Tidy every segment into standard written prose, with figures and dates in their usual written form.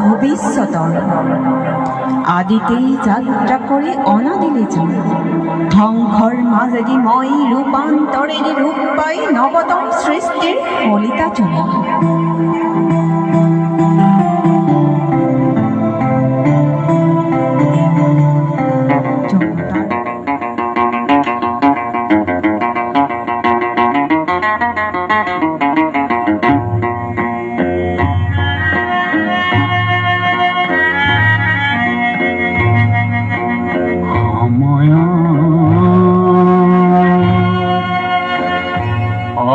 ভবিষ্যতৰ আদিতেই যাত্ৰা কৰি অনাদিলে যাম ধ্বংসৰ মাজেদি মই ৰূপান্তৰেৰে ৰূপ পাই নৱতম সৃষ্টিৰ কলিতা চলাম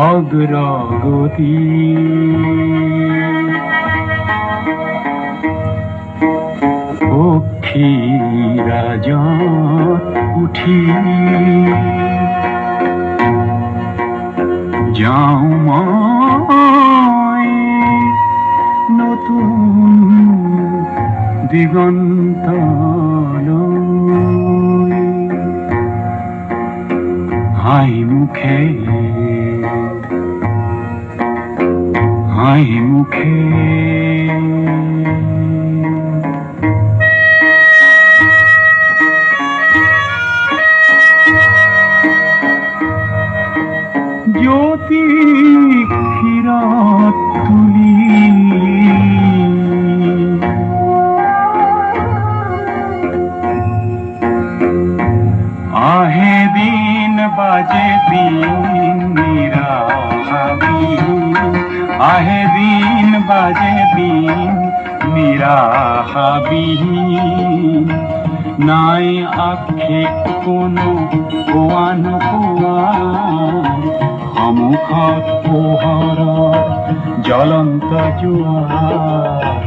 অগ্রগতি পক্ষীরাজা উঠি যাও মই নতুন দিগন্তলৈ হাঁহি মুখে হাঁহি মুখে জ্যোতি ক্ষীৰত তুলি আহে দিন বাজে দিন নিৰাহাবি আহে দিন বাজে দিন নিৰাহাবিহীন নাই আক্ষেপ কোনো কোৱা নোকোৱা সন্মুখত পোহৰৰ জ্বলন্ত জোৱাৰ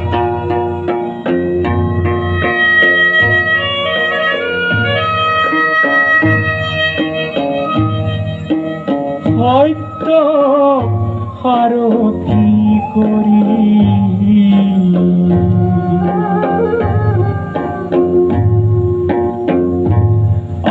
সত্য সাৰথি কৰি